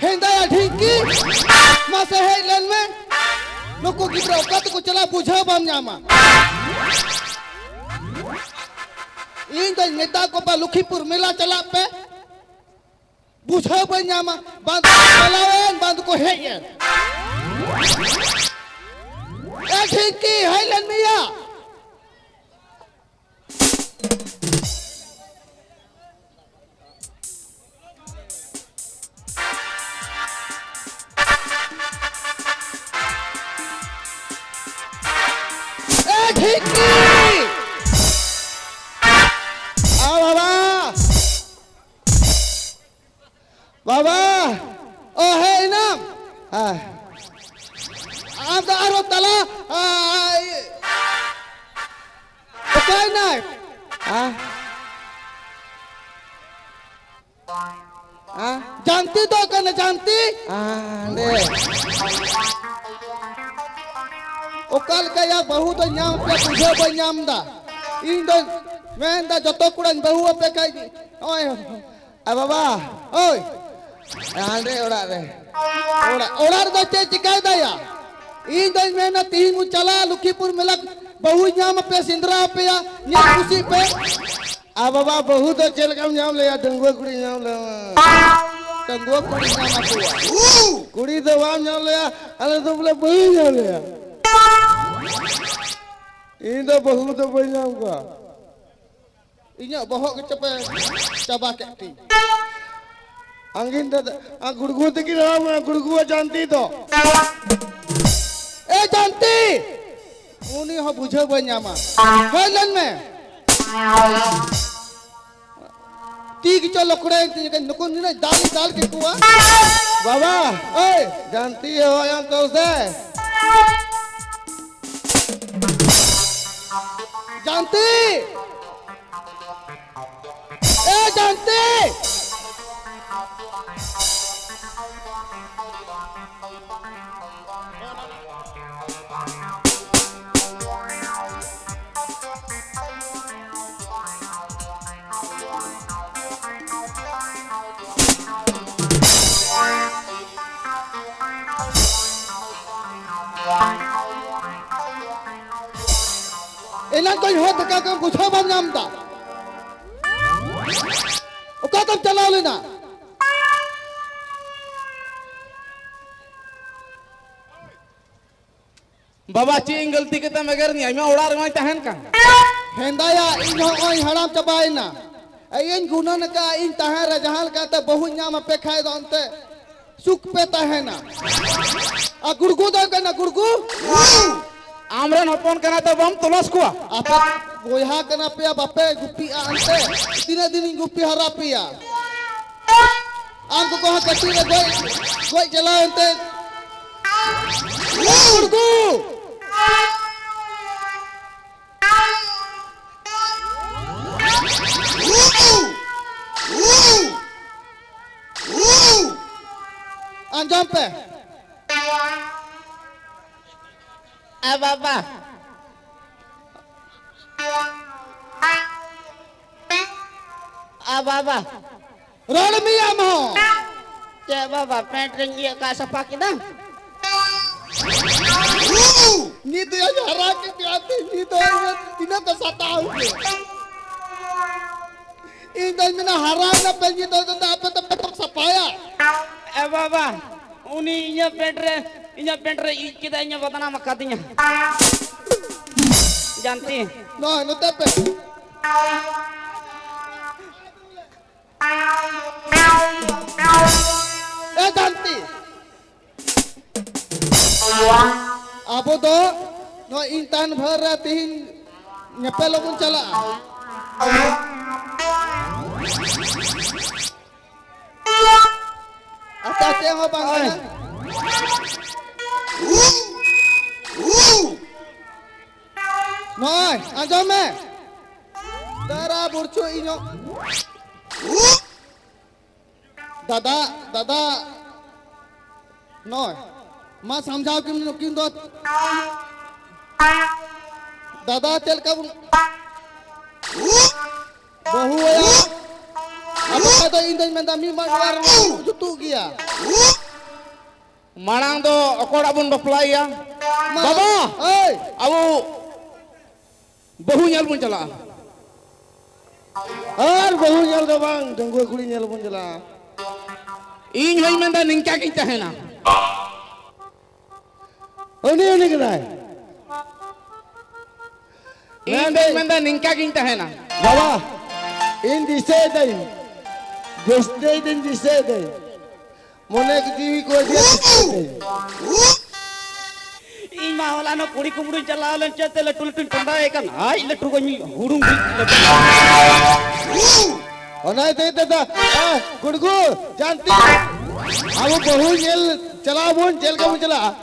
हेंदा ढिंकी मासे है लन में नुकु गिद्रा ओकत को चला बुझा बम ᱧᱟᱢᱟ इन तो नेता को पा लुखीपुर मेला चला पे बुझा बम ᱧामा बांध चलावेन बांध को है ये ढिंकी है लन मिया बाबा ओ है इनाम आप दा आरो तला काय नाय जानती तो कने जानती ले ओ कल का या बहुत ᱧᱟᱢ पे बुझे ब ᱧᱟᱢ दा इन दो मैं दा जतो कुड़न बहु पे काई ओए आ बाबा ओए आंदे ओड़ा रे ओड़ा दो चे चिकाय दया इन दो मैं ना तीन चला लुखीपुर मेला बहु ᱧाम पे सिंदरा पे या ᱧा खुशी पे आ बाबा बहु तो चल कम ᱧाम ले या डंगुआ कुड़ी ᱧाम ले डंगुआ कुड़ी ᱧाम तो कुड़ी तो वाम ᱧाम ले अरे तो बोले बहु ᱧाम ले इन दो बहु तो बहु ᱧाम का इnya bohok ke cepe coba keti angin dah gurgu teki ram gurgu जानती तो ए जानती उनी हो बुझे बन्यामा हेलन में तीक चलो कुड़े नुकुन ने दाल के कुआ बाबा ओए जानती हो या तो से जानती ए जानती इलान कोई हो धक्का कर बुझा बन जामता ओका तब चला लेना बाबा चीन गलती के तम अगर नहीं मैं उड़ा रहा तहन का हेंदाया इन ओई हराम चबाइना इन गुनन का इन तह रजहाल का त बहु ᱧाम पे खाए दंते सुख पे तहना आ गुड़गु द कना गुड़गु आमरन हपन कना तो बम तुलस को आपा बोया कना पे बापे गुप्पी आंते तीन दिन गुप्पी हरा पिया आम को कहा कटी रे कोई चला अंते गुड़गु अंजाम पे आ बाबा बाबा रोड मिया मो क्या बाबा पेंट रंगी का सफा की ना नी तो आज हरा के प्याते नी तो तीनों को सताओ इन दिन में ना हरा ना पेंजी तो आप तो सफाया ए बाबा उन्हीं ये पेंट रे किदा ये बदना मक्का दिया जानती नो नो पे ए जानती अब तो नो इंसान भर रहती nyampe logun cala atas yang bang Noi, anjame. Dara burcu inyo. दादा नॉय माँ समझाओ कि किन दो दादा तेल का बहु या Apa kata indah minta mi manuar jutu kia. Marang do okor abun baplai ya. Baba, Oi, abu bahu nyal pun cala. bahu nyal ka bang, dengku kuli nyal pun jela. Ing hoy menda ningka kita hena. Ini kenai. Ing hoy menda ningka kita hena. Baba, in disedai. Desdai din disedai. Monek diwi ko dia disedai. Ing mah wala no kuri kumuru cala len chate le tul tul tunda ekan. Ai le trugo ni hurung bi. Onai te ta. Gudgu, janti. Abu bahu nyel cala bun jel ka mun cala.